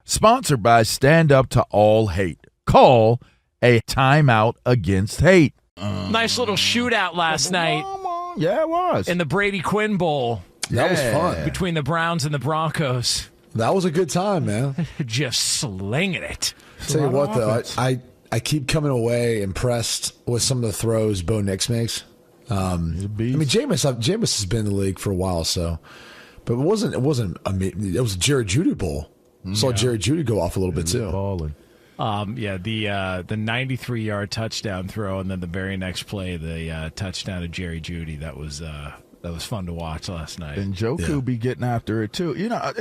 Sponsored by Stand Up to All Hate. Call a timeout against hate. Nice little shootout last night. Yeah, it was. In the Brady Quinn Bowl. That was fun. Between the Browns and the Broncos. That was a good time, man. Just slinging it. Tell you what, though, I keep coming away impressed with some of the throws Bo Nix makes. I mean, Jameis has been in the league for a while, but it wasn't. It was a Jerry Jeudy Bowl. Saw Jerry Jeudy go off a little bit too. Balling. The 93-yard touchdown throw, and then the very next play, the touchdown to Jerry Jeudy. That was fun to watch last night. And Joku be getting after it too. You know,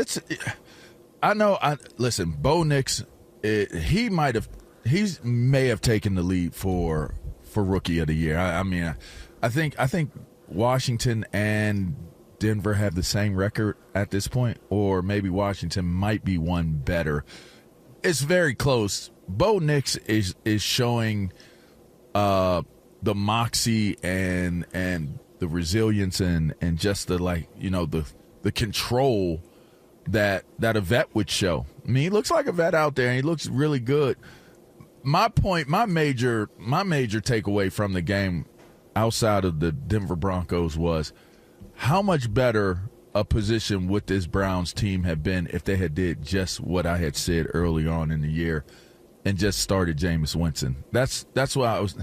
listen, Bo Nix, he may have taken the lead for Rookie of the Year. I think Washington and Denver have the same record at this point, or maybe Washington might be one better. It's very close. Bo Nix is showing the moxie and the resilience and just the control that a vet would show. I mean, he looks like a vet out there, and he looks really good. My major takeaway from the game outside of the Denver Broncos was how much better a position would this Browns team have been if they had did just what I had said early on in the year and just started Jameis Winston. That's why I was.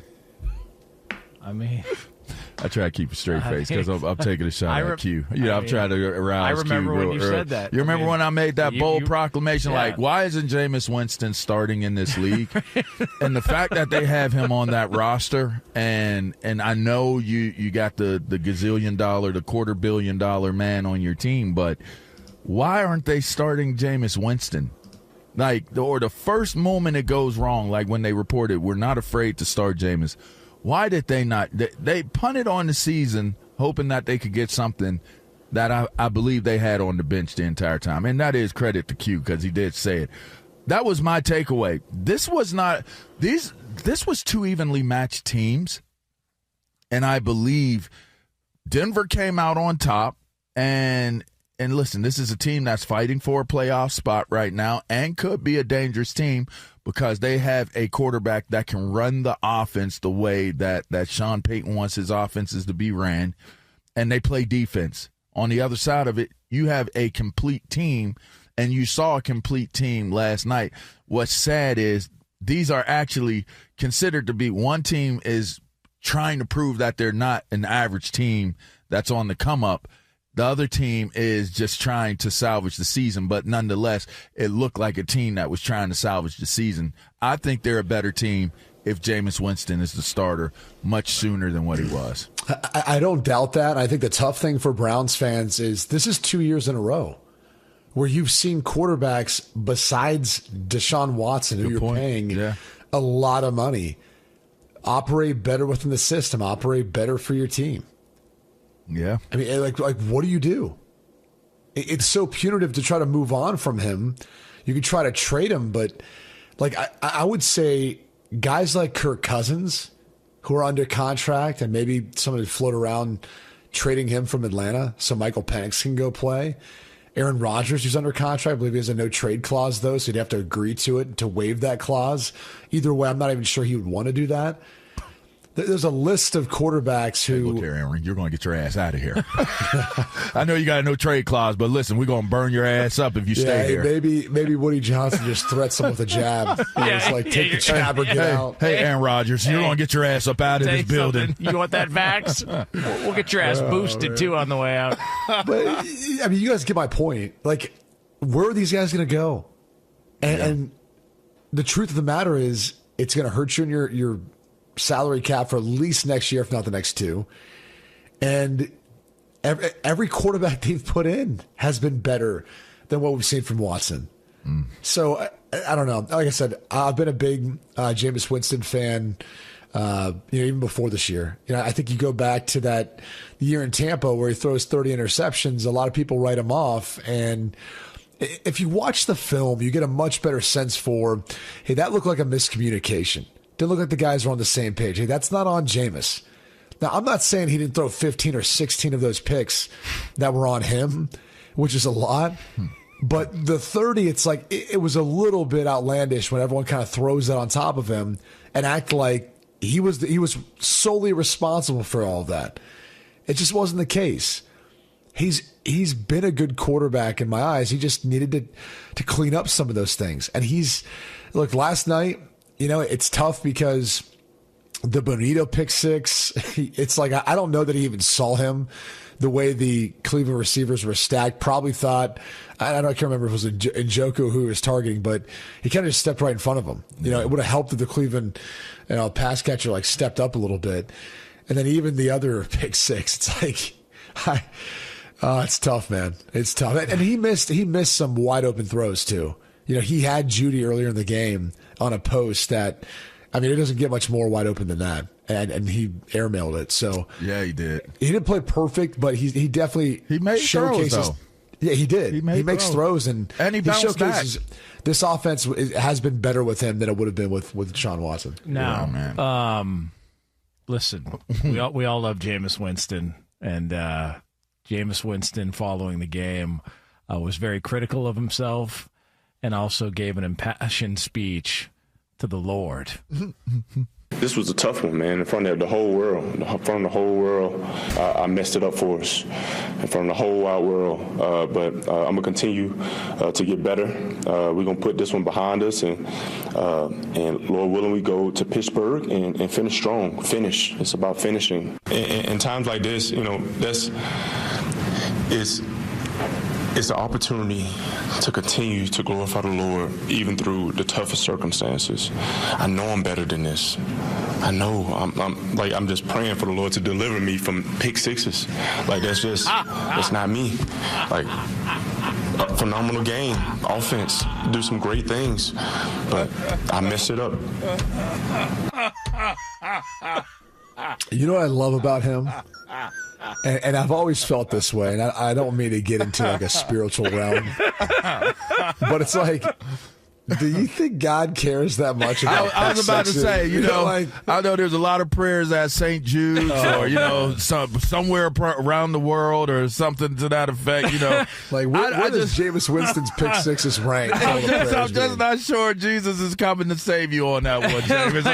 I try to keep a straight face because I'm taking a shot at Q. I'm trying to arouse Q. I remember when you said that. You remember when I made that bold proclamation, like, why isn't Jameis Winston starting in this league? And the fact that they have him on that roster, and I know you got the gazillion dollar, the $250 million man on your team, but why aren't they starting Jameis Winston? Or the first moment it goes wrong, like when they reported, we're not afraid to start Jameis. Why did they not? They punted on the season, hoping that they could get something that I believe they had on the bench the entire time. And that is credit to Q because he did say it. That was my takeaway. This was two evenly matched teams. And I believe Denver came out on top. And listen, this is a team that's fighting for a playoff spot right now and could be a dangerous team, because they have a quarterback that can run the offense the way that Sean Payton wants his offenses to be ran, and they play defense. On the other side of it, you have a complete team, and you saw a complete team last night. What's sad is these are actually considered to be, one team is trying to prove that they're not an average team that's on the come up. The other team is just trying to salvage the season, but nonetheless, it looked like a team that was trying to salvage the season. I think they're a better team if Jameis Winston is the starter much sooner than what he was. I don't doubt that. I think the tough thing for Browns fans is this is 2 years in a row where you've seen quarterbacks besides Deshaun Watson, who you're paying a lot of money, operate better within the system, operate better for your team. Yeah. I mean, like what do you do? It's so punitive to try to move on from him. You could try to trade him, but I would say guys like Kirk Cousins, who are under contract, and maybe somebody float around trading him from Atlanta so Michael Penix can go play. Aaron Rodgers, who's under contract, I believe he has a no trade clause, though, so he'd have to agree to it to waive that clause. Either way, I'm not even sure he would want to do that. There's a list of quarterbacks who... Hey, look here, Aaron, you're going to get your ass out of here. I know you got a no trade clause, but listen, we're going to burn your ass up if you stay here. Maybe Woody Johnson just threats him with a jab. Take the jab or get out. Hey, Aaron Rodgers, you're going to get your ass up out of this building. You want that vax? We'll get your ass boosted, too, on the way out. But, I mean, you guys get my point. Where are these guys going to go? And the truth of the matter is, it's going to hurt you in your salary cap for at least next year, if not the next two. And every quarterback they've put in has been better than what we've seen from Watson. So I don't know. Like I said, I've been a big Jameis Winston fan, even before this year. I think you go back to that year in Tampa where he throws 30 interceptions. A lot of people write him off, and if you watch the film, you get a much better sense for, hey, that looked like a miscommunication. Didn't look like the guys were on the same page. Hey, that's not on Jameis. Now, I'm not saying he didn't throw 15 or 16 of those picks that were on him, which is a lot. But the 30, it's like it was a little bit outlandish when everyone kind of throws it on top of him and act like he was solely responsible for all of that. It just wasn't the case. He's been a good quarterback in my eyes. He just needed to clean up some of those things. And look, last night, it's tough because the Bonito pick six, it's like I don't know that he even saw him. The way the Cleveland receivers were stacked, probably thought, I can't remember if it was Njoku who he was targeting, but he kind of just stepped right in front of him. It would have helped if the Cleveland pass catcher stepped up a little bit. And then even the other pick six, it's like, it's tough, man. It's tough. And he missed some wide open throws too. He had Judy earlier in the game on a post that, it doesn't get much more wide open than that. And he airmailed it. So yeah, he did. He didn't play perfect, but he definitely made throws though. Yeah, he did. He makes throws and he bounced back. This offense has been better with him than it would have been with Deshaun Watson. Now, man. Listen, we all love Jameis Winston, and Jameis Winston, following the game, was very critical of himself, and also gave an impassioned speech to the Lord. This was a tough one, man, in front of the whole world. In front of the whole world, I messed it up for us, in front of the whole wide world. But I'm going to continue to get better. We're going to put this one behind us, and Lord willing, we go to Pittsburgh and finish strong. Finish. It's about finishing. In times like this, it's an opportunity to continue to glorify the Lord, even through the toughest circumstances. I know I'm better than this. I know I'm just praying for the Lord to deliver me from pick sixes. That's not me. A phenomenal game, offense, do some great things, but I messed it up. You know what I love about him? And I've always felt this way, and I don't mean to get into a spiritual realm, but it's like, do you think God cares that much about I was about to say, I know there's a lot of prayers at St. Jude's or, somewhere around the world or something to that effect, where does Jameis Winston's pick sixes rank? I'm just not sure Jesus is coming to save you on that one, Jameis.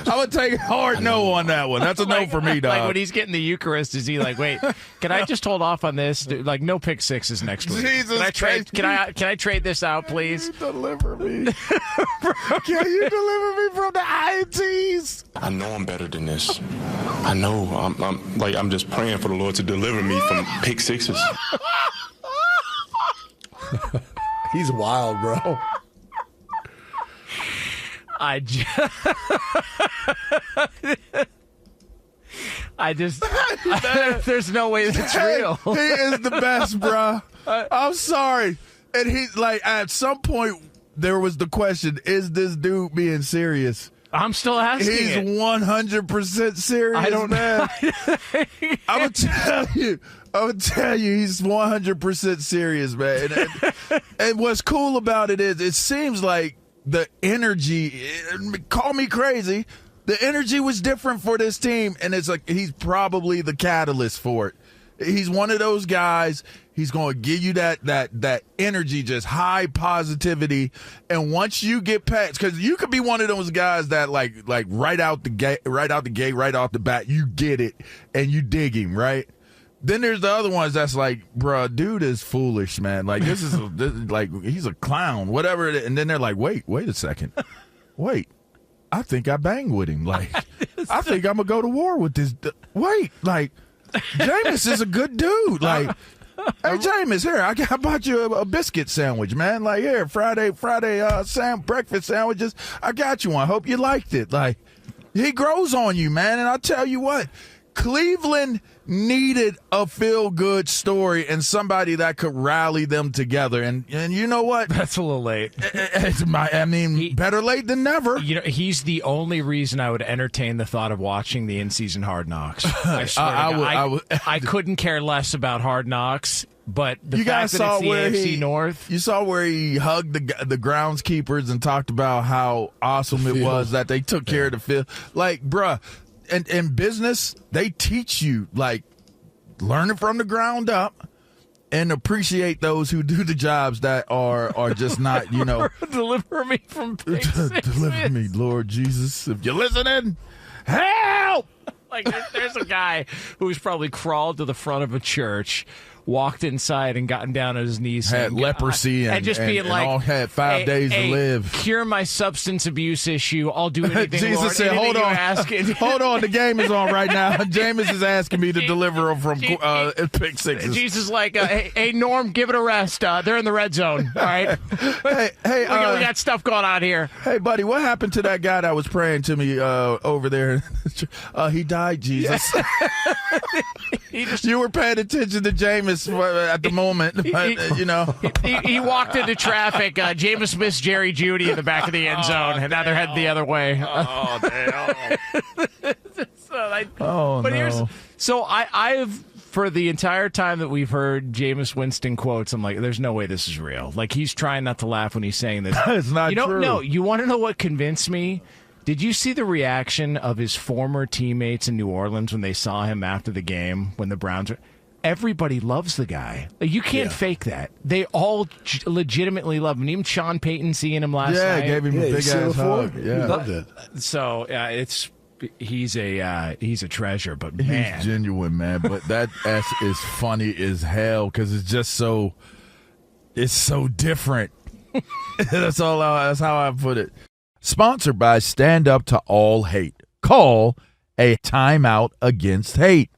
I would take a hard no on that one. That's a no for me, dog. Like when he's getting the Eucharist, is he like, wait, can I just hold off on this? No pick sixes next week. Jesus Christ. Can I trade this out, please? Deliver me. Can you deliver me from the INTs? I know I'm better than this. I know. I'm just praying for the Lord to deliver me from pick sixes. He's wild, bro. There's no way that's real. He is the best, bro. I'm sorry. And he's at some point, there was the question, is this dude being serious? I'm still asking. He's 100% serious. I don't know. I'm going to tell you, he's 100% serious, man. And what's cool about it is, it seems like the energy, call me crazy, the energy was different for this team, and it's like he's probably the catalyst for it. He's one of those guys. He's going to give you that energy, just high positivity. And once you get past, because you could be one of those guys that like right out the gate, right off the bat, you get it and you dig him, right? Then there's the other ones that's like, bruh, dude is foolish, man. Like this is he's a clown, whatever. And then they're like, wait a second, wait. I think I banged with him. I think I'm gonna go to war with this. Wait, Jameis is a good dude. Hey, Jameis, here, I bought you a biscuit sandwich, man. Here, Friday breakfast sandwiches. I got you one. Hope you liked it. He grows on you, man. And I'll tell you what, Cleveland needed a feel-good story and somebody that could rally them together. And you know what? That's a little late. Better late than never. He's the only reason I would entertain the thought of watching the in-season Hard Knocks. I swear I couldn't care less about Hard Knocks, but the fact that it's the AFC North. You saw where he hugged the groundskeepers and talked about how awesome it was that they took care of the field. Bruh, and in business, they teach you, learning from the ground up and appreciate those who do the jobs that are just not, Deliver me from pick deliver me, Lord Jesus. If you're listening, help! Like, there's a guy who's probably crawled to the front of a church, walked inside and gotten down on his knees. Had leprosy and just being and all had 5 days to live. Cure my substance abuse issue. I'll do anything, Jesus Lord, said, hold on. Hold on, the game is on right now. Jameis is asking me to deliver him from pick sixes. Jesus is like, hey, Norm, give it a rest. They're in the red zone, all right? Hey, we got stuff going on here. Hey, buddy, what happened to that guy that was praying to me over there? He died, Jesus. You were paying attention to Jameis at the moment, but, He walked into traffic. Jameis missed Jerry Jeudy in the back of the end zone, and now they're heading the other way. Oh, damn. I've for the entire time that we've heard Jameis Winston quotes, I'm like, there's no way this is real. Like, he's trying not to laugh when he's saying this. It's not true. No, you want to know what convinced me? Did you see the reaction of his former teammates in New Orleans when they saw him after the game when the Browns were... Everybody loves the guy. You can't fake that. They all legitimately love him. Even Sean Payton seeing him last night. Yeah, gave him a big-ass hug. Yeah. Loved it. So, he's a treasure, but man. He's genuine, man. But that S is funny as hell because it's just so different. That's how I put it. Sponsored by Stand Up to All Hate. Call a timeout against hate.